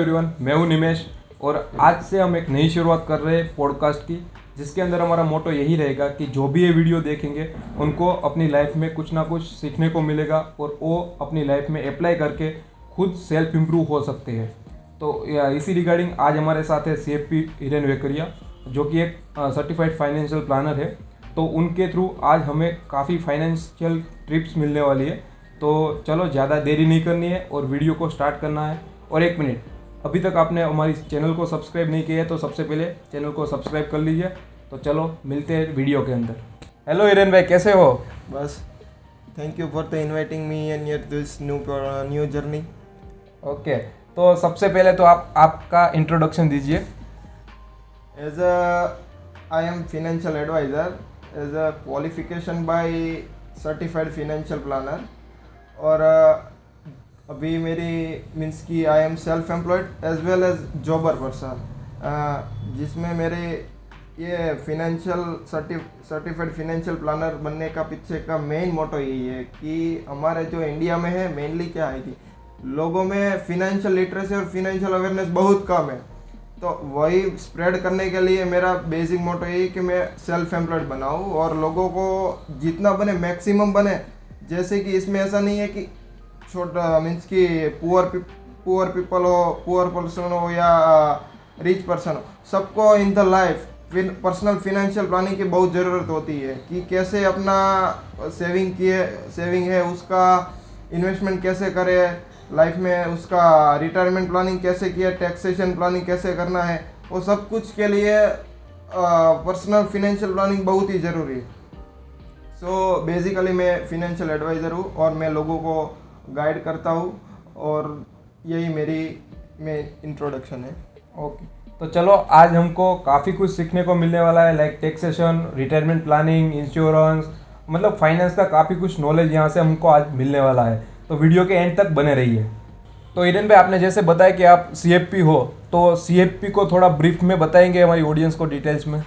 Everyone, मैं हूं निमेश और आज से हम एक नई शुरुआत कर रहे हैं पॉडकास्ट की, जिसके अंदर हमारा मोटो यही रहेगा कि जो भी ये वीडियो देखेंगे उनको अपनी लाइफ में कुछ ना कुछ सीखने को मिलेगा और वो अपनी लाइफ में अप्लाई करके खुद सेल्फ इम्प्रूव हो सकते हैं। तो इसी रिगार्डिंग आज हमारे साथ है CFP हिरेन वेकरिया, जो कि एक सर्टिफाइड फाइनेंशियल प्लानर है। तो उनके थ्रू आज हमें काफ़ी फाइनेंशियल टिप्स मिलने वाली है। तो चलो ज़्यादा देरी नहीं करनी है और वीडियो को स्टार्ट करना है। और एक मिनट, अभी तक आपने हमारी चैनल को सब्सक्राइब नहीं किया है तो सबसे पहले चैनल को सब्सक्राइब कर लीजिए। तो चलो मिलते हैं वीडियो के अंदर। हेलो हिरेन भाई, कैसे हो? बस thank you for the inviting me and your this new journey. Okay, तो सबसे पहले तो आपका इंट्रोडक्शन दीजिए। As a I am financial adviser as a qualification by certified financial planner. और अभी मेरी मीन्स की I am self employed as well as jobber person, जिसमें मेरे ये फिनेंशियल सर्टिफाइड फाइनेंशियल प्लानर बनने का पीछे का मेन मोटो यही है कि हमारे जो इंडिया में है मेनली क्या है कि लोगों में फिनेंशियल लिटरेसी और फिनेंशियल अवेयरनेस बहुत कम है। तो वही स्प्रेड करने के लिए मेरा बेसिक मोटो यही कि मैं सेल्फ एम्प्लॉयड बनाऊँ और लोगों को जितना बने मैक्सिमम बने। जैसे कि इसमें ऐसा नहीं है कि छोटा मीन्स कि पुअर पीपल हो, पुअर पर्सन हो या रिच पर्सन हो, सबको in the life personal financial planning की बहुत ज़रूरत होती है कि कैसे अपना सेविंग है उसका इन्वेस्टमेंट कैसे करे लाइफ में, उसका रिटायरमेंट प्लानिंग कैसे किया, टैक्सेशन प्लानिंग कैसे करना है, वो सब कुछ के लिए पर्सनल फिनेंशियल प्लानिंग बहुत ही ज़रूरी है। सो बेसिकली मैं फिनेंशियल एडवाइज़र हूँ और मैं लोगों को गाइड करता हूँ और यही मेरी इंट्रोडक्शन है। ओके, तो चलो आज हमको काफ़ी कुछ सीखने को मिलने वाला है, like taxation, retirement planning, insurance, मतलब फाइनेंस का काफ़ी कुछ नॉलेज यहाँ से हमको आज मिलने वाला है। तो वीडियो के एंड तक बने रहिए। तो हिरेन भाई, आपने जैसे बताया कि आप CFP हो, तो CFP को थोड़ा ब्रीफ में बताएंगे हमारी ऑडियंस को डिटेल्स में।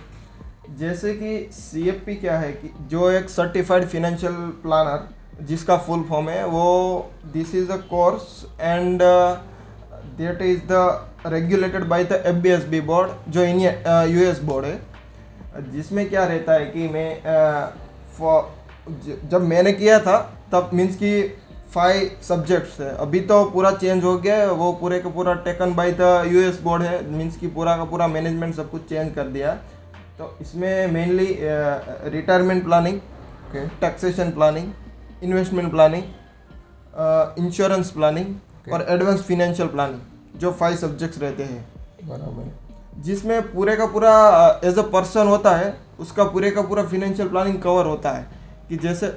जैसे कि CFP क्या है कि जो एक सर्टिफाइड फाइनेंशियल प्लानर जिसका फुल फॉर्म है वो this is a course and that is the regulated by the FBSB board, जो US बोर्ड है। जिसमें क्या रहता है कि मैं जब मैंने किया था तब मीन्स कि 5 सब्जेक्ट्स है, अभी तो पूरा चेंज हो गया है, वो पूरे का पूरा taken by the US board है, मीन्स कि पूरा का पूरा मैनेजमेंट सब कुछ चेंज कर दिया। तो इसमें mainly retirement planning, taxation planning, investment planning, insurance planning और एडवांस फिनेंशियल प्लानिंग, जो 5 सब्जेक्ट्स रहते हैं। बराबर, जिसमें पूरे का पूरा एज अ पर्सन होता है उसका पूरे का पूरा फिनेंशियल प्लानिंग कवर होता है। कि जैसे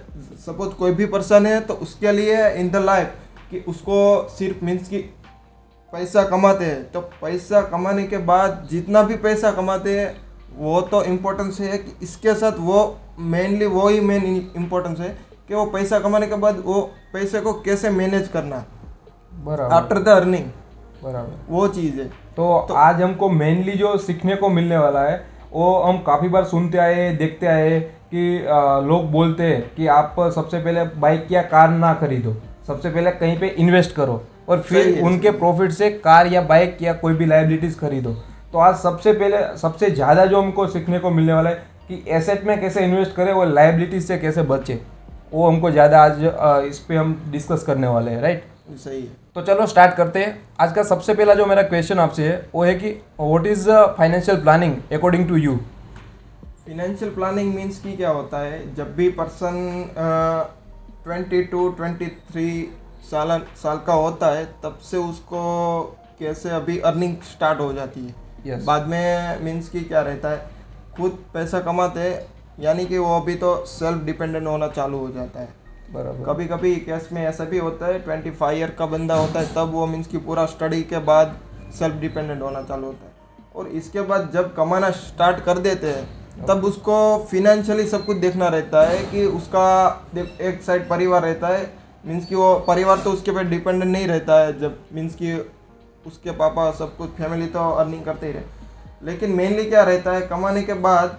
सपोज कोई भी पर्सन है तो उसके लिए इन द लाइफ कि उसको सिर्फ मीन्स कि पैसा कमाते हैं, तो पैसा कमाने के बाद जितना भी पैसा कमाते हैं वो तो इम्पोर्टेंस है कि इसके साथ वो मेनली वो ही मेन इम्पोर्टेंस है कि वो पैसा कमाने के बाद वो पैसे को कैसे मैनेज करना बराबर, आफ्टर द अर्निंग, बराबर, वो चीज़ है। तो आज हमको मेनली जो सीखने को मिलने वाला है वो हम काफ़ी बार सुनते आए, देखते आए कि लोग बोलते हैं कि आप सबसे पहले बाइक या कार ना खरीदो, सबसे पहले कहीं पे इन्वेस्ट करो और फिर उनके प्रॉफिट से कार या बाइक या कोई भी लायबिलिटीज़ खरीदो। तो आज सबसे पहले सबसे ज़्यादा जो हमको सीखने को मिलने वाला है कि एसेट में कैसे इन्वेस्ट करें और लायबिलिटीज़ से कैसे बचे, वो हमको ज़्यादा आज इस पर हम डिस्कस करने वाले हैं। राइट, सही है। तो चलो स्टार्ट करते हैं। आज का सबसे पहला जो मेरा क्वेश्चन आपसे है वो है कि what is financial planning according to you? Financial planning means की क्या होता है, जब भी पर्सन 22-23 साल का होता है तब से उसको कैसे अभी अर्निंग स्टार्ट हो जाती है। Yes. बाद में मीन्स की क्या रहता है, खुद पैसा कमाते हैं, यानी कि वो अभी तो सेल्फ डिपेंडेंट होना चालू हो जाता है। बराबर, कभी कभी केस में ऐसा भी होता है 25 ईयर का बंदा होता है तब वो मीन्स की पूरा स्टडी के बाद सेल्फ डिपेंडेंट होना चालू होता है, और इसके बाद जब कमाना स्टार्ट कर देते हैं तब उसको फिनेंशियली सब कुछ देखना रहता है कि उसका एक साइड परिवार रहता है, मीन्स कि वो परिवार तो उसके पे डिपेंडेंट नहीं रहता है, जब मीन्स कि उसके पापा सब कुछ फैमिली तो अर्निंग करते ही रहे, लेकिन मेनली क्या रहता है कमाने के बाद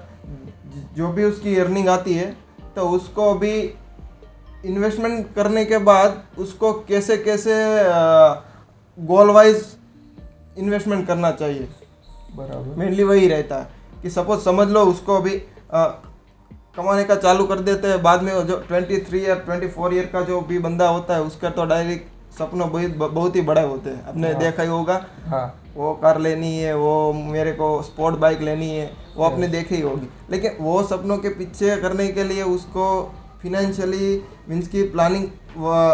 जो भी उसकी अर्निंग आती है तो उसको भी इन्वेस्टमेंट करने के बाद उसको कैसे कैसे गोल वाइज इन्वेस्टमेंट करना चाहिए। बराबर। मेनली वही रहता है कि सपोज समझ लो उसको अभी कमाने का चालू कर देते हैं, बाद में वो जो 23 या 24 ईयर का जो भी बंदा होता है उसका तो डायरेक्ट सपनों बहुत ही बड़े होते हैं। आपने देखा ही होगा, हाँ वो कार लेनी है, वो मेरे को स्पोर्ट बाइक लेनी है, वो आपने देखी ही होगी। लेकिन वो सपनों के पीछे करने के लिए उसको फिनेंशियली मीन्स की प्लानिंग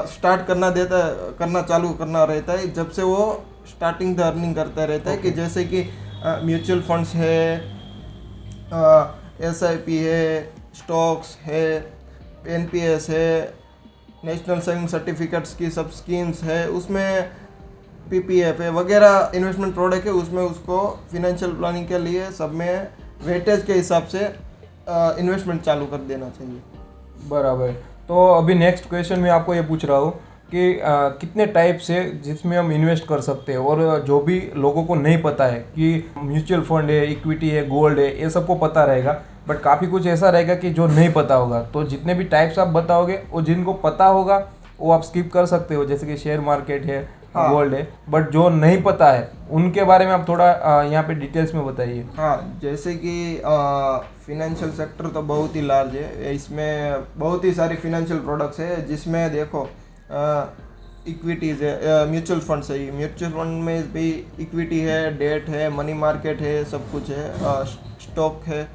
स्टार्ट करना चालू करना रहता है। जब से वो स्टार्टिंग द अर्निंग करता रहता है कि जैसे कि म्यूचुअल फंड्स है, SIP है, स्टॉक्स है, NPS है, नेशनल सेविंग सर्टिफिकेट्स की सब स्कीम्स है, उसमें PPF है वगैरह इन्वेस्टमेंट प्रोडक्ट है, उसमें उसको फिनेंशियल प्लानिंग के लिए सब में वेटेज के हिसाब से इन्वेस्टमेंट चालू कर देना चाहिए। बराबर। तो अभी नेक्स्ट क्वेश्चन मैं आपको ये पूछ रहा हूँ कि कितने टाइप से जिसमें हम इन्वेस्ट कर सकते हैं, और जो भी लोगों को नहीं पता है कि म्यूचुअल फंड है, इक्विटी है, गोल्ड है, ये सबको पता रहेगा, बट काफ़ी कुछ ऐसा रहेगा कि जो नहीं पता होगा। तो जितने भी टाइप्स आप बताओगे वो जिनको पता होगा वो आप स्किप कर सकते हो, जैसे कि शेयर मार्केट है, हाँ। गोल्ड है, बट जो नहीं पता है उनके बारे में आप थोड़ा यहाँ पे डिटेल्स में बताइए। हाँ, जैसे कि फिनेंशियल सेक्टर तो बहुत ही लार्ज है, इसमें बहुत ही सारी फिनेंशियल प्रोडक्ट्स है, जिसमें देखो इक्विटीज़ है, म्यूचुअल फंड्स है, म्यूचुअल फंड में भी इक्विटी है, डेट है, मनी मार्केट है, सब कुछ है, स्टॉक है,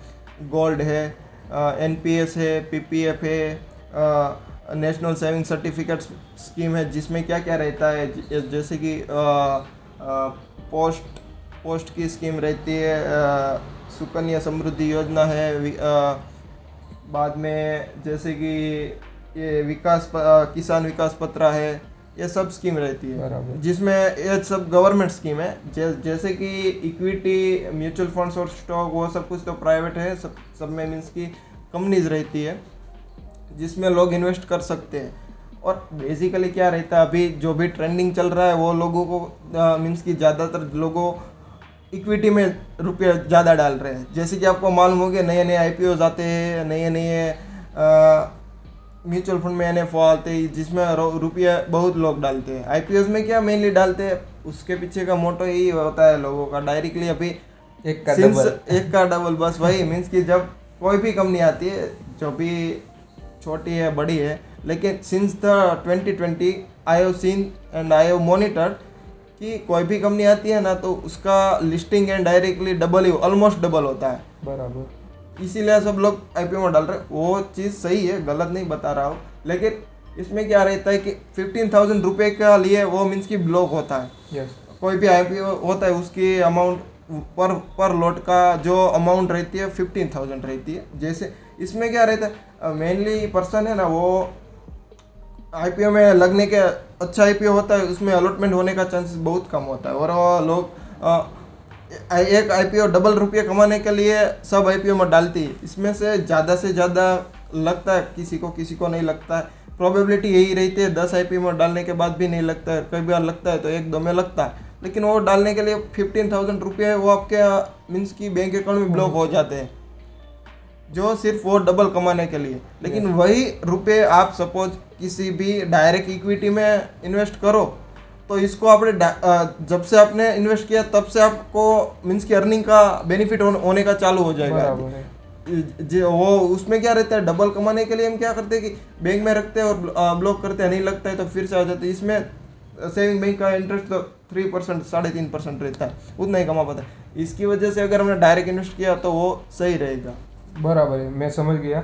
गोल्ड है, NPS है, PPF है, नेशनल सेविंग सर्टिफिकेट स्कीम है, जिसमें क्या क्या रहता है, जैसे कि पोस्ट की स्कीम रहती है, सुकन्या समृद्धि योजना है, बाद में जैसे कि ये किसान विकास पत्र है, ये सब स्कीम रहती है, बराबर। जिसमें ये सब गवर्नमेंट स्कीम है। जैसे कि इक्विटी, म्यूचुअल फंड्स और स्टॉक वो सब कुछ तो प्राइवेट है, सब में मीन्स की कंपनीज रहती है जिसमें लोग इन्वेस्ट कर सकते हैं। और बेसिकली क्या रहता है, अभी जो भी ट्रेंडिंग चल रहा है वो लोगों को मीन्स की ज़्यादातर लोगों इक्विटी में रुपये ज़्यादा डाल रहे हैं। जैसे कि आपको मालूम हो गया, नए नए IPOs आते हैं, नए म्यूचुअल फंड में NFO आते हैं, जिसमें रुपये बहुत लोग डालते हैं। IPOs में क्या मेनली डालते हैं, उसके पीछे का मोटो यही होता है लोगों का डायरेक्टली अभी एक का डबल बस वही मीन्स कि जब कोई भी कंपनी आती है, जो भी छोटी है बड़ी है, लेकिन since the 2020 I have seen and I have monitored कि कोई भी कंपनी आती है ना तो उसका listing and directly double he almost double होता है। बराबर। इसीलिए सब लोग IPO में डाल रहे हैं। वो चीज़ सही है, गलत नहीं बता रहा हूँ, लेकिन इसमें क्या रहता है कि 15,000 रुपये का लिए वो मीन्स की ब्लॉक होता है। यस। कोई भी IPO होता है उसकी अमाउंट पर लॉट का जो अमाउंट रहती है 15,000 रहती है। जैसे इसमें क्या रहता है, मेनली पर्सन है ना वो IPO में लगने के अच्छा IPO होता है, उसमें अलॉटमेंट होने का चांसेस बहुत कम होता है। और वो लोग एक IPO डबल रुपये कमाने के लिए सब IPO में डालती है। इसमें से ज़्यादा लगता है किसी को नहीं लगता है। प्रोबेबिलिटी यही रहती है 10 IPO में डालने के बाद भी नहीं लगता है, कई बार लगता है तो एक दो में लगता है। लेकिन वो डालने के लिए 15,000 रुपये वो आपके मीन्स की बैंक अकाउंट में ब्लॉक हो जाते हैं, जो सिर्फ वो डबल कमाने के लिए। लेकिन वही रुपये आप सपोज किसी भी डायरेक्ट इक्विटी में इन्वेस्ट करो तो इसको आपने जब से आपने इन्वेस्ट किया तब से आपको मीन्स की अर्निंग का बेनिफिट होने का चालू हो जाएगा। जो वो उसमें क्या रहता है, डबल कमाने के लिए हम क्या करते हैं कि बैंक में रखते हैं और ब्लॉक करते हैं, नहीं लगता है तो फिर से आ जाते हैं। इसमें सेविंग बैंक का इंटरेस्ट तो 3% 3.5% रहता है, उतना ही कमा पाता है। इसकी वजह से अगर हमने डायरेक्ट इन्वेस्ट किया तो वो सही रहेगा। बराबर है, मैं समझ गया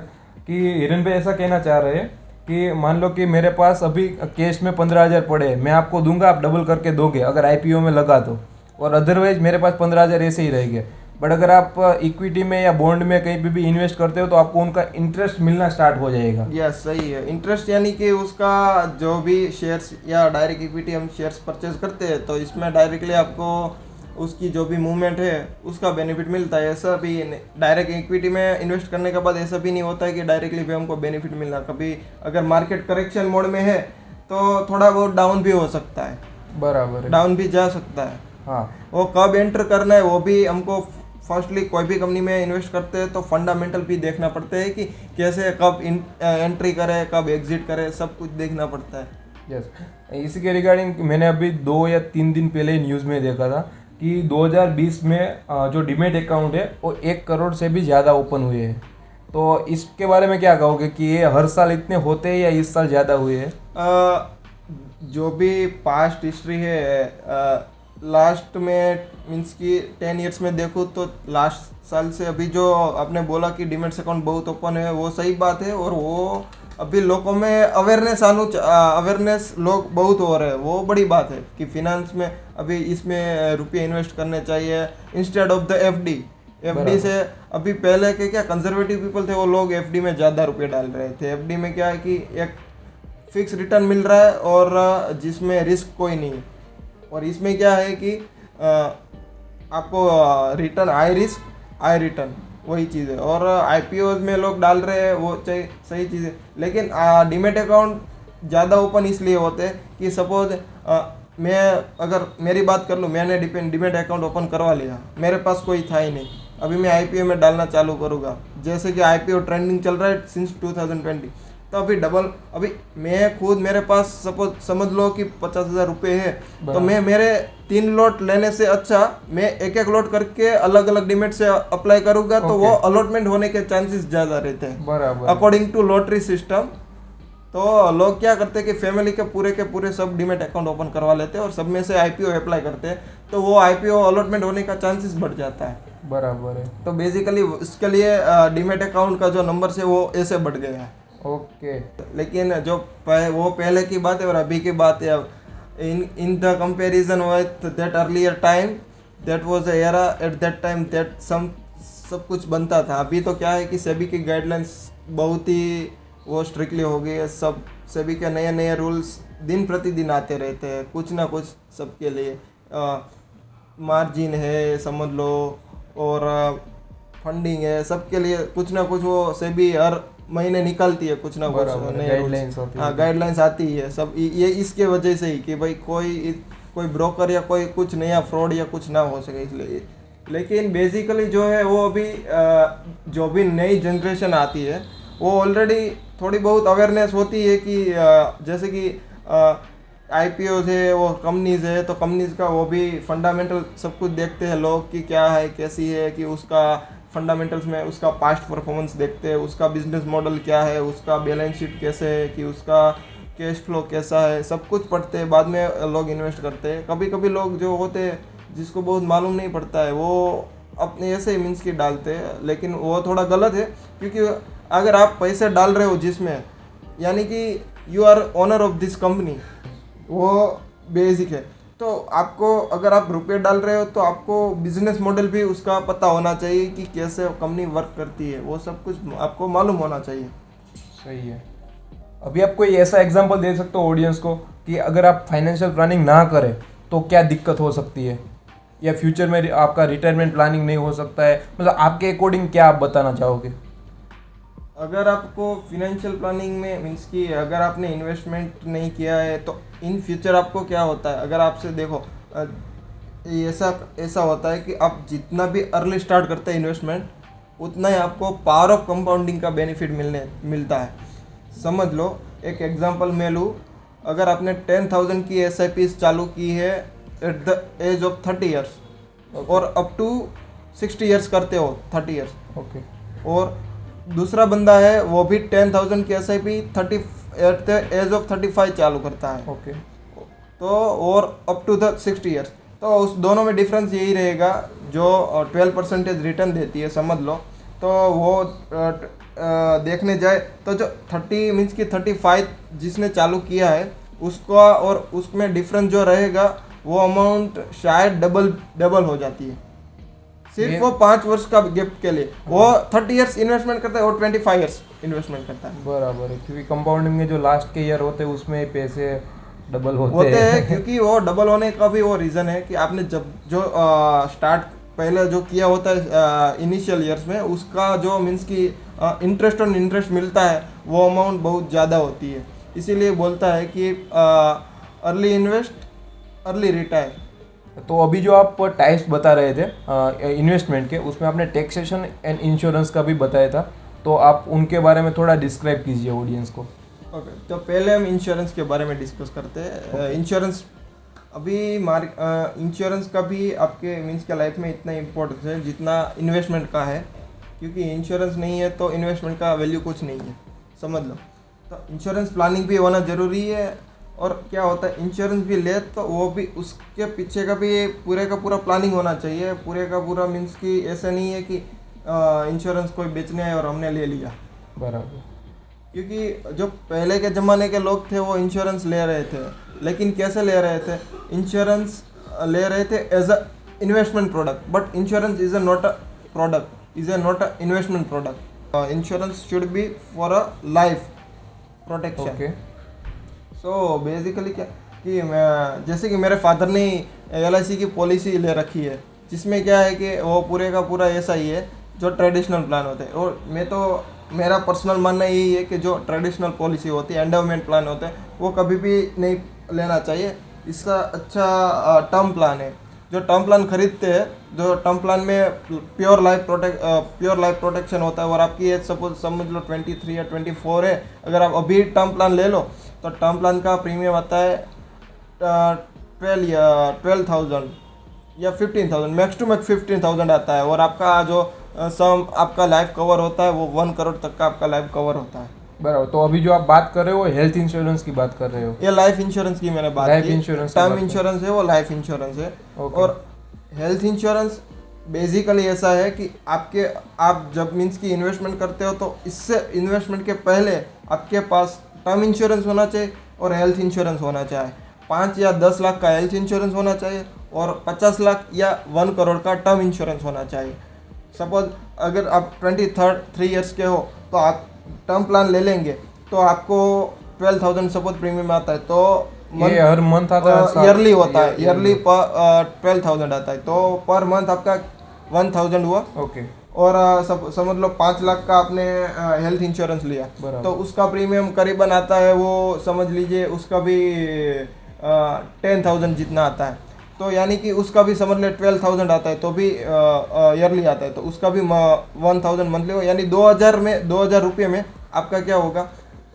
कि हिरन भाई ऐसा कहना चाह रहे हैं कि मान लो कि मेरे पास अभी कैश में 15,000 पड़े हैं, मैं आपको दूंगा, आप डबल करके दोगे अगर IPO में लगा तो, और अदरवाइज मेरे पास 15,000 ऐसे ही रहेंगे। बट अगर आप इक्विटी में या बॉन्ड में कहीं पे भी इन्वेस्ट करते हो तो आपको उनका इंटरेस्ट मिलना स्टार्ट हो जाएगा। यस, सही है। इंटरेस्ट यानी कि उसका जो भी शेयर्स या डायरेक्ट इक्विटी हम शेयर्स परचेज करते हैं तो इसमें डायरेक्टली आपको उसकी जो भी मूवमेंट है उसका बेनिफिट मिलता है। ऐसा भी डायरेक्ट इक्विटी में इन्वेस्ट करने के बाद ऐसा भी नहीं होता है कि डायरेक्टली भी हमको बेनिफिट मिलना। कभी अगर मार्केट करेक्शन मोड में है तो थोड़ा बहुत डाउन भी हो सकता है, बराबर है, डाउन भी जा सकता है। हाँ, वो कब एंटर करना है वो भी हमको फर्स्टली कोई भी कंपनी में इन्वेस्ट करते हैं तो फंडामेंटल भी देखना पड़ता है कि कैसे कब एंट्री करे, कब एग्जिट करे, सब कुछ देखना पड़ता है। यस। इसी के रिगार्डिंग मैंने अभी 2 या 3 दिन पहले न्यूज़ में देखा था कि 2020 में जो डीमेट अकाउंट है वो 1 करोड़ से भी ज़्यादा ओपन हुए हैं। तो इसके बारे में क्या कहोगे कि ये हर साल इतने होते हैं या इस साल ज़्यादा हुए हैं? जो भी पास्ट हिस्ट्री है, लास्ट में मीन्स कि 10 इयर्स में देखो तो लास्ट साल से अभी जो आपने बोला कि डीमेट्स अकाउंट बहुत ओपन है, वो सही बात है। और वो अभी लोगों में अवेयरनेस लोग बहुत हो रहे हैं, वो बड़ी बात है कि फिनेंस में अभी इसमें रुपये इन्वेस्ट करने चाहिए इंस्टेड ऑफ द एफडी से। अभी पहले के क्या कंजर्वेटिव पीपल थे, वो लोग एफडी में ज़्यादा रुपये डाल रहे थे। एफडी में क्या है कि एक फिक्स रिटर्न मिल रहा है और जिसमें रिस्क कोई नहीं। और इसमें क्या है कि आपको return high risk high return, वही चीज़ है। और आईपीओ में लोग डाल रहे हैं, वो सही चीज़ है। लेकिन डीमेट अकाउंट ज़्यादा ओपन इसलिए होते हैं कि सपोज मैं अगर मेरी बात कर लूँ, मैंने डीमेट अकाउंट ओपन करवा लिया, मेरे पास कोई था ही नहीं, अभी मैं आईपीओ में डालना चालू करूँगा। जैसे कि आईपीओ ट्रेंडिंग चल रहा है सिंस 2020, तो अभी मैं खुद, मेरे पास सपोज समझ लो कि 50,000 रुपये है, तो मैं मेरे 3 लॉट लेने से अच्छा मैं एक एक लॉट करके अलग अलग डिमेट से अप्लाई करूंगा, तो वो अलॉटमेंट होने के चांसेस ज़्यादा रहते हैं बराबर अकॉर्डिंग टू लॉटरी सिस्टम। तो लोग क्या करते हैं कि फैमिली के पूरे सब डीमेट अकाउंट ओपन करवा लेते हैं और सब में से आईपीओ अप्लाई करते हैं, तो वो आईपीओ अलॉटमेंट होने का चांसेस बढ़ जाता है। बराबर है। तो बेसिकली इसके लिए डीमेट अकाउंट का जो नंबर है वो ऐसे बढ़ गया है। ओके। लेकिन जो वो पहले की बात है और अभी की बात है, in the comparison with that earlier time, that was a era, at that time that सब कुछ बनता था। अभी तो क्या है कि सेबी की गाइडलाइंस बहुत ही वो स्ट्रिक्टली हो गई है। सब सेबी के नए नए रूल्स दिन प्रतिदिन आते रहते हैं, कुछ ना कुछ सबके लिए मार्जिन है समझ लो, और फंडिंग है, सबके लिए कुछ ना कुछ वो सेबी हर महीने निकलती है, कुछ ना कुछ गाइडलाइंस होती है। हाँ, गाइडलाइंस आती है सब। ये इसके वजह से ही कि भाई कोई ब्रोकर या कोई कुछ नया फ्रॉड या कुछ ना हो सके, इसलिए। लेकिन बेसिकली जो है वो अभी जो भी नई जनरेशन आती है वो ऑलरेडी थोड़ी बहुत अवेयरनेस होती है कि जैसे कि आईपीओ है, वो कंपनीज है, तो कंपनीज का वो भी फंडामेंटल सब कुछ देखते हैं लोग कि क्या है, कैसी है, कि उसका फंडामेंटल्स में उसका पास्ट परफॉर्मेंस देखते हैं, उसका बिजनेस मॉडल क्या है, उसका बैलेंस शीट कैसे है, कि उसका कैश फ्लो कैसा है, सब कुछ पढ़ते हैं। बाद में लोग इन्वेस्ट करते हैं। कभी कभी लोग जो होते हैं जिसको बहुत मालूम नहीं पड़ता है, वो अपने ऐसे ही मीन्स की डालते हैं, लेकिन वो थोड़ा गलत है। क्योंकि अगर आप पैसे डाल रहे हो जिसमें, यानी कि you are owner of this company, वो बेसिक है। तो आपको, अगर आप रुपये डाल रहे हो तो आपको बिजनेस मॉडल भी उसका पता होना चाहिए कि कैसे कंपनी वर्क करती है, वो सब कुछ आपको मालूम होना चाहिए। सही है। अभी आप कोई ऐसा एग्जांपल दे सकते हो ऑडियंस को कि अगर आप फाइनेंशियल प्लानिंग ना करें तो क्या दिक्कत हो सकती है, या फ्यूचर में आपका रिटायरमेंट प्लानिंग नहीं हो सकता है, मतलब आपके अकॉर्डिंग क्या आप बताना चाहोगे? अगर आपको फिनेंशियल प्लानिंग में मीन्स कि अगर आपने इन्वेस्टमेंट नहीं किया है तो इन फ्यूचर आपको क्या होता है, अगर आपसे देखो ऐसा होता है कि आप जितना भी अर्ली स्टार्ट करते हैं इन्वेस्टमेंट, उतना ही आपको पावर ऑफ कंपाउंडिंग का बेनिफिट मिलता है। समझ लो, एक एग्जांपल मैं लूँ, अगर आपने 10,000 की SIPs चालू की है at the age of 30 years और अप टू 60 ईयर्स करते हो 30 ईयर्स, ओके। और दूसरा बंदा है वो भी 10,000 की SIP at the age of 35 चालू करता है, ओके। तो और अप टू द 60 ईयर्स, तो उस दोनों में डिफरेंस यही रहेगा, जो 12% रिटर्न देती है समझ लो। तो वो देखने जाए तो जो 30 मीन्स की 35 जिसने चालू किया है उसका और उसमें डिफरेंस जो रहेगा वो अमाउंट शायद डबल हो जाती है, सिर्फ वो 5 वर्ष का गिफ्ट के लिए। वो 30 ईयर्स इन्वेस्टमेंट करता है और 25 ईयर्स इन्वेस्टमेंट करता है। बराबर है, क्योंकि कंपाउंडिंग में जो लास्ट के ईयर होते हैं उसमें पैसे डबल होते हैं क्योंकि वो डबल होने का भी वो रीज़न है कि आपने जब जो स्टार्ट पहले जो किया होता है इनिशियल ईयर्स में, उसका जो मीन्स की इंटरेस्ट ऑन इंटरेस्ट मिलता है वो अमाउंट बहुत ज़्यादा होती है। इसीलिए बोलता है कि अर्ली इन्वेस्ट अर्ली रिटायर। तो अभी जो आप टाइप्स बता रहे थे इन्वेस्टमेंट के, उसमें आपने टैक्सेशन एंड इंश्योरेंस का भी बताया था, तो आप उनके बारे में थोड़ा डिस्क्राइब कीजिए ऑडियंस को। ओके, तो पहले हम इंश्योरेंस के बारे में डिस्कस करते हैं। इंश्योरेंस अभी इंश्योरेंस का भी आपके मीन्स के लाइफ में इतना इम्पोर्टेंस है जितना इन्वेस्टमेंट का है, क्योंकि इंश्योरेंस नहीं है तो इन्वेस्टमेंट का वैल्यू कुछ नहीं है, समझ लो। तो इंश्योरेंस प्लानिंग भी होना ज़रूरी है। और क्या होता है, इंश्योरेंस भी ले तो वो भी उसके पीछे का भी पूरे का पूरा प्लानिंग होना चाहिए, पूरे का पूरा मीन्स कि ऐसा नहीं है कि इंश्योरेंस कोई बेचने आए और हमने ले लिया। बराबर। क्योंकि जो पहले के ज़माने के लोग थे वो इंश्योरेंस ले रहे थे, लेकिन कैसे ले रहे थे, इंश्योरेंस ले रहे थे as a investment product, but insurance is a not a product, is a not a investment product. Insurance should be for a life protection. Okay. So basically क्या कि जैसे कि मेरे फादर ने LIC की पॉलिसी ले रखी है, जिसमें क्या है कि वो पूरे का पूरा ऐसा ही है जो ट्रेडिशनल प्लान होते हैं। और मेरा पर्सनल मानना यही है कि जो ट्रेडिशनल पॉलिसी होती है, एंडोमेंट प्लान होते हैं, वो कभी भी नहीं लेना चाहिए। इसका अच्छा टर्म प्लान है। जो टर्म प्लान खरीदते हैं, जो टर्म प्लान में प्योर लाइफ प्रोटेक्शन होता है, और आपकी एज सपोज समझ लो 23 या 24 है, अगर आप अभी टर्म प्लान ले लो तो टर्म प्लान का प्रीमियम आता है 12,000 या 15,000, मैक्स टू मैक्स 15,000 आता है। और आपका जो सम आपका लाइफ कवर होता है वो 1 करोड़ तक का आपका लाइफ कवर होता है। बराबर। तो अभी जो आप बात कर रहे हो वो हेल्थ इंश्योरेंस की बात कर रहे हो? ये लाइफ इंश्योरेंस की मैंने बात लाइफ की। इंश्योरेंस की टर्म बात इंश्योरेंस है वो लाइफ इंश्योरेंस है। ओके। और हेल्थ इंश्योरेंस बेसिकली ऐसा है कि आप जब मीन्स की इन्वेस्टमेंट करते हो तो इससे इन्वेस्टमेंट के पहले आपके पास टर्म इंश्योरेंस होना चाहिए और हेल्थ इंश्योरेंस होना चाहिए। 5 या 10 लाख का हेल्थ इंश्योरेंस होना चाहिए और 50 लाख या 1 करोड़ का टर्म इंश्योरेंस होना चाहिए। सपोज अगर आप 3 ईयर्स के हो तो आप टर्म प्लान ले लेंगे तो आपको 12,000 सपोज प्रीमियम आता है, तो ये हर मंथ आता है? ईयरली होता है, ईयरली 12,000 आता है, तो पर मंथ आपका 1,000 हुआ। ओके। और समझ लो 5 लाख का आपने हेल्थ इंश्योरेंस लिया, बराबर। तो उसका प्रीमियम करीबन आता है, वो समझ लीजिए उसका भी 10,000 जितना आता है। तो यानी कि उसका भी समझ ले 12,000 आता है, तो भी ईयरली आता है, तो उसका भी 1,000 मंथली हो, यानी 2,000 रुपये में आपका क्या होगा,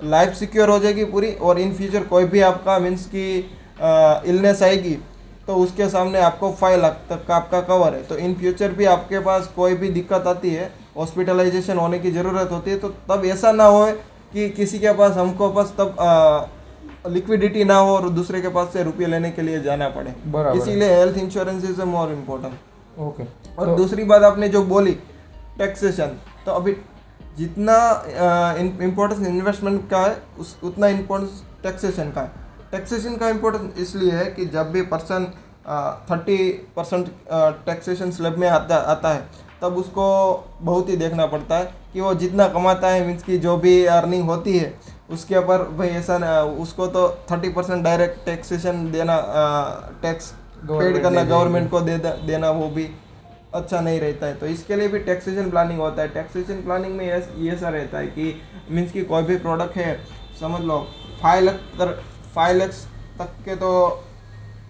लाइफ सिक्योर हो जाएगी पूरी। और इन फ्यूचर कोई भी आपका मीन्स की इलनेस आएगी तो उसके सामने आपको 5 लाख तक का आपका कवर है। तो इन फ्यूचर भी आपके पास कोई भी दिक्कत आती है, हॉस्पिटलाइजेशन होने की ज़रूरत होती है, तो तब ऐसा ना हो कि किसी के पास हमको बस तब लिक्विडिटी ना हो और दूसरे के पास से रुपये लेने के लिए जाना पड़े। बराबर। इसीलिए health insurance is more important. Okay. और दूसरी बात आपने जो बोली टैक्सेशन, तो अभी जितना इम्पोर्टेंस इन्वेस्टमेंट का है उतना इम्पोर्टेंस टैक्सेशन का है। टैक्सेशन का इम्पोर्टेंस इसलिए है कि जब भी पर्सन 30% टैक्सेशन स्लैब में आता है, तब उसको बहुत ही देखना पड़ता है कि वो जितना कमाता है, मीन्स की जो भी अर्निंग होती है उसके ऊपर भाई ऐसा ना, उसको तो 30% डायरेक्ट टैक्सेशन देना, टैक्स पेड करना गवर्नमेंट को देना वो भी अच्छा नहीं रहता है। तो इसके लिए भी टैक्सेशन प्लानिंग होता है। टैक्सेशन प्लानिंग में ये ऐसा रहता है कि मीन्स की कोई भी प्रोडक्ट है, समझ लो 5 लाख तक के तो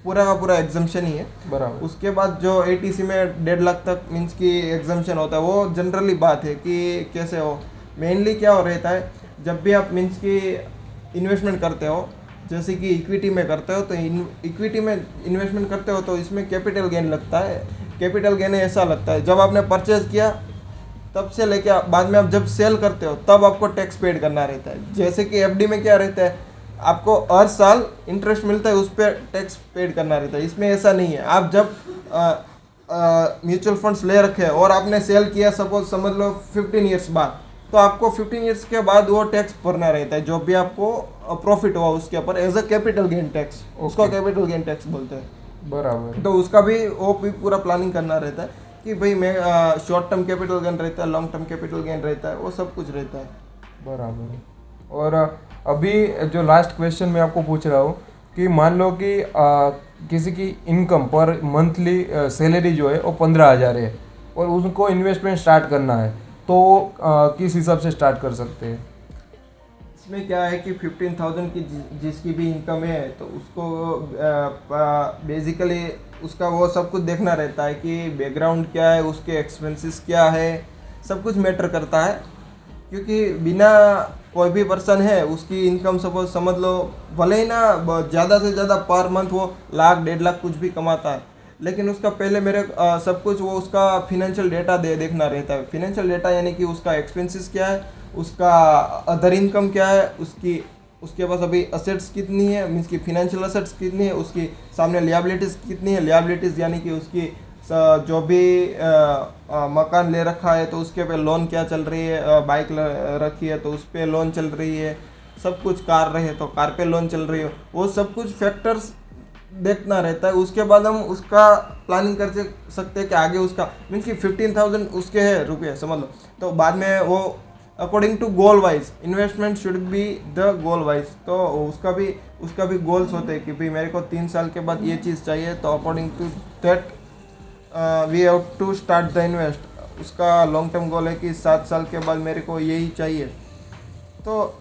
पूरा का पूरा एग्जम्पशन ही है। बराबर। उसके बाद जो ATC में 1.5 लाख तक मीन्स की एग्जम्पशन होता है, वो जनरली बात है कि कैसे हो। मेनली क्या हो रहता है, जब भी आप मीन्स की इन्वेस्टमेंट करते हो, जैसे कि इक्विटी में करते हो, तो इक्विटी में इन्वेस्टमेंट करते हो तो इसमें कैपिटल गेन लगता है। कैपिटल गेन ऐसा लगता है जब आपने परचेज किया तब से लेके बाद में आप जब सेल करते हो तब आपको टैक्स पेड करना रहता है। जैसे कि FD में क्या रहता है, आपको हर साल इंटरेस्ट मिलता है, उस पर टैक्स पेड करना रहता है। इसमें ऐसा नहीं है। आप जब म्यूचुअल फंड्स ले रखे हैं और आपने सेल किया सपोज समझ लो 15 ईयर्स बाद, तो आपको 15 ईयर्स के बाद वो टैक्स भरना रहता है, जो भी आपको प्रॉफिट हुआ उसके ऊपर as a capital gain tax, उसको कैपिटल गेन टैक्स बोलते हैं। बराबर। तो उसका भी वो भी पूरा प्लानिंग करना रहता है कि भाई मैं शॉर्ट टर्म कैपिटल गेन रहता है, लॉन्ग टर्म कैपिटल गेन रहता है, वो सब कुछ रहता है। बराबर। और अभी जो लास्ट क्वेश्चन मैं आपको पूछ रहा हूँ कि मान लो कि किसी की इनकम पर मंथली सैलरी जो है वो 15,000 है और उनको इन्वेस्टमेंट स्टार्ट करना है, तो किस हिसाब से स्टार्ट कर सकते हैं? इसमें क्या है कि 15,000 की जिसकी भी इनकम है तो उसको बेसिकली उसका वो सब कुछ देखना रहता है कि बैकग्राउंड क्या है, उसके एक्सपेंसेस क्या है, सब कुछ मैटर करता है। क्योंकि बिना कोई भी पर्सन है उसकी इनकम सपोज समझ लो भले ही ना ज़्यादा से ज़्यादा पर मंथ वो 1,00,000 1,50,000 कुछ भी कमाता है, लेकिन उसका पहले मेरे सब कुछ वो उसका फिनेंशियल डेटा देखना रहता है। फिनेंशियल डेटा यानी कि उसका एक्सपेंसेस क्या है, उसका अदर इनकम क्या है, उसके पास अभी असेट्स कितनी है, मीन्स की फिनेंशियल असेट्स कितनी है, उसकी सामने लियाबिलिटीज़ कितनी है। लियाबिलिटीज़ यानी कि उसकी जो भी मकान ले रखा है तो उसके पे लोन क्या चल रही है, बाइक रखी है तो उस पर लोन चल रही है, सब कुछ कार रहे तो कार पे लोन चल रही है, वो सब कुछ फैक्टर्स देखना रहता है। उसके बाद हम उसका प्लानिंग कर सकते हैं कि आगे उसका मीन्स कि 15,000 उसके है रुपये समझ लो, तो बाद में वो according to goal wise investment should be the goal wise, तो उसका भी गोल्स होते हैं कि भाई मेरे को 3 साल के बाद ये चीज़ चाहिए, तो according to that we have to start the invest. उसका लॉन्ग टर्म गोल है कि 7 साल के बाद मेरे को यही चाहिए, तो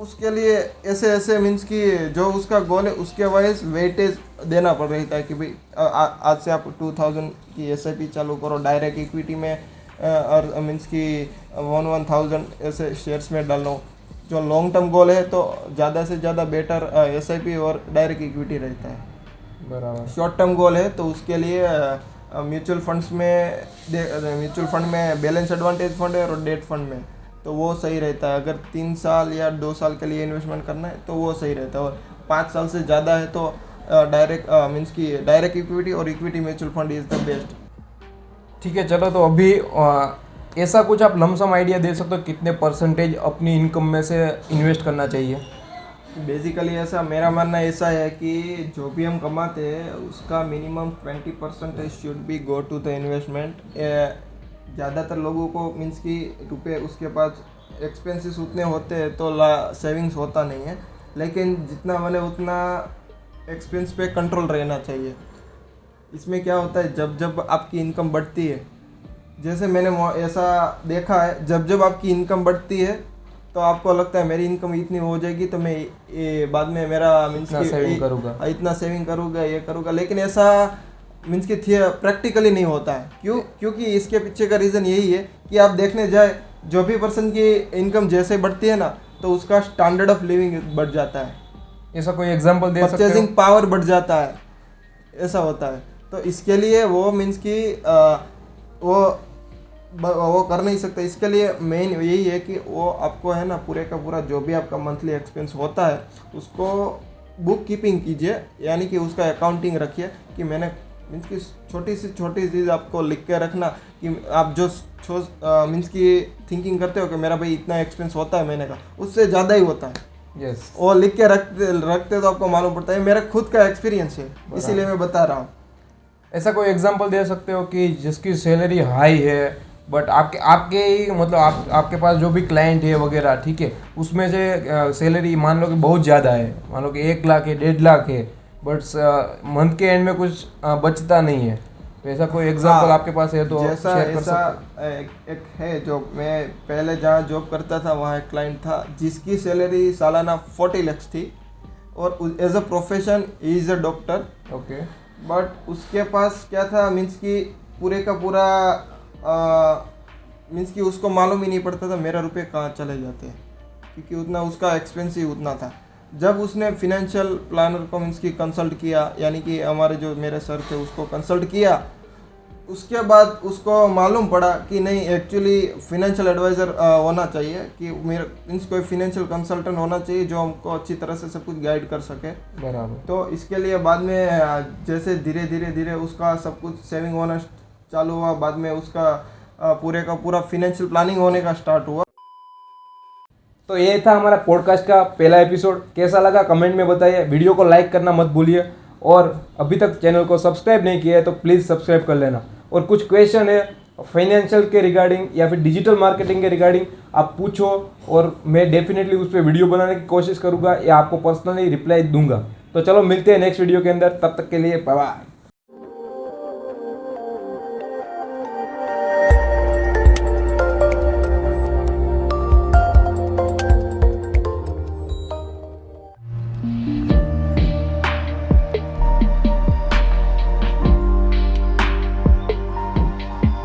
उसके लिए ऐसे ऐसे मीन्स कि जो उसका गोल है उसके वाइज वेटेज देना पड़ रही है कि भाई आज से आप 2,000 की SIP चालू करो डायरेक्ट इक्विटी में, और मीन्स कि 1,000 ऐसे शेयर्स में डालो। जो लॉन्ग टर्म गोल है तो ज़्यादा से ज़्यादा बेटर SIP और डायरेक्ट इक्विटी रहता है। बराबर। शॉर्ट टर्म गोल है तो उसके लिए म्यूचुअल फंड्स में म्यूचुअल फंड में बैलेंस एडवांटेज फंड है और डेट फंड में, तो वो सही रहता है। अगर 3 साल या 2 साल के लिए इन्वेस्टमेंट करना है तो वो सही रहता है, और 5 साल से ज़्यादा है तो डायरेक्ट मीन्स की डायरेक्ट इक्विटी और equity mutual fund is the best. ठीक है, चलो तो अभी ऐसा कुछ आप लमसम आइडिया दे सकते हो कितने परसेंटेज अपनी इनकम में से इन्वेस्ट करना चाहिए? बेसिकली ऐसा मेरा मानना ऐसा है कि जो भी हम कमाते हैं उसका minimum 20% should be go to the investment. ज़्यादातर लोगों को मीन्स कि रुपये उसके पास एक्सपेंसेस उतने होते हैं तो सेविंग्स होता नहीं है, लेकिन जितना बने उतना एक्सपेंस पे कंट्रोल रहना चाहिए। इसमें क्या होता है, जब जब आपकी इनकम बढ़ती है, जैसे मैंने ऐसा देखा है, जब जब आपकी इनकम बढ़ती है तो आपको लगता है मेरी इनकम इतनी हो जाएगी तो मैं बाद में मेरा मीन्स इतना सेविंग करूँगा, ये करूँगा, लेकिन ऐसा मीन्स कि प्रैक्टिकली नहीं होता है। क्योंकि इसके पीछे का रीज़न यही है कि आप देखने जाए जो भी पर्सन की इनकम जैसे बढ़ती है ना तो उसका स्टैंडर्ड ऑफ लिविंग बढ़ जाता है। ऐसा कोई एग्जांपल दे सकते हो? परचेजिंग पावर बढ़ जाता है, ऐसा होता है। तो इसके लिए वो मीन्स कि वो कर नहीं सकते। इसके लिए मेन यही है कि वो आपको है ना पूरे का पूरा जो भी आपका मंथली एक्सपेंस होता है उसको बुक कीपिंग कीजिए, यानी कि उसका अकाउंटिंग रखिए कि मैंने मीन्स की छोटी से छोटी चीज़ आपको लिख के रखना कि आप जो मीन्स की थिंकिंग करते हो कि मेरा भाई इतना एक्सपेंस होता है महीने का, उससे ज़्यादा ही होता है। यस, वो लिख के रखते तो आपको मालूम पड़ता है। मेरा खुद का एक्सपीरियंस है, इसीलिए मैं बता रहा हूँ। ऐसा कोई एग्जांपल दे सकते हो कि जिसकी सैलरी हाई है बट आपके ही मतलब आपके पास जो भी क्लाइंट है वगैरह, ठीक है, उसमें से सैलरी मान लो कि बहुत ज़्यादा है, मान लो कि 1 लाख है, 1.5 लाख है, बट मंथ के एंड में कुछ बचता नहीं है, तो ऐसा कोई एग्जांपल आपके पास है तो जैसा शेयर कर ऐसा सकते एक है जो मैं पहले जहाँ जॉब करता था वहाँ एक क्लाइंट था जिसकी सैलरी सालाना 40 लाख थी, और as a profession he is a doctor. Okay. But उसके पास क्या था मीन्स कि पूरे का पूरा मीन्स कि उसको मालूम ही नहीं पड़ता था मेरा रुपये कहाँ चले जाते हैं, क्योंकि उतना उसका एक्सपेंस ही उतना था। जब उसने फिनेंशियल प्लानर को मीन्स की कंसल्ट किया, यानी कि हमारे जो मेरे सर थे उसको कंसल्ट किया, उसके बाद उसको मालूम पड़ा कि नहीं एक्चुअली फिनेंशियल एडवाइज़र होना चाहिए, कि मेरा मीन्स कोई फिनेंशियल कंसल्टेंट होना चाहिए जो हमको अच्छी तरह से सब कुछ गाइड कर सके। बराबर। तो इसके लिए बाद में जैसे धीरे धीरे उसका सब कुछ सेविंग होना चालू हुआ, बाद में उसका पूरे का पूरा फिनेंशियल प्लानिंग होने का स्टार्ट हुआ। तो ये था हमारा पॉडकास्ट का पहला एपिसोड। कैसा लगा कमेंट में बताइए, वीडियो को लाइक करना मत भूलिए, और अभी तक चैनल को सब्सक्राइब नहीं किया है तो प्लीज़ सब्सक्राइब कर लेना। और कुछ क्वेश्चन है फाइनेंशियल के रिगार्डिंग या फिर डिजिटल मार्केटिंग के रिगार्डिंग आप पूछो, और मैं डेफिनेटली उस पर वीडियो बनाने की कोशिश करूँगा या आपको पर्सनली रिप्लाई दूंगा। तो चलो मिलते हैं नेक्स्ट वीडियो के अंदर, तब तक के लिए बाय बाय।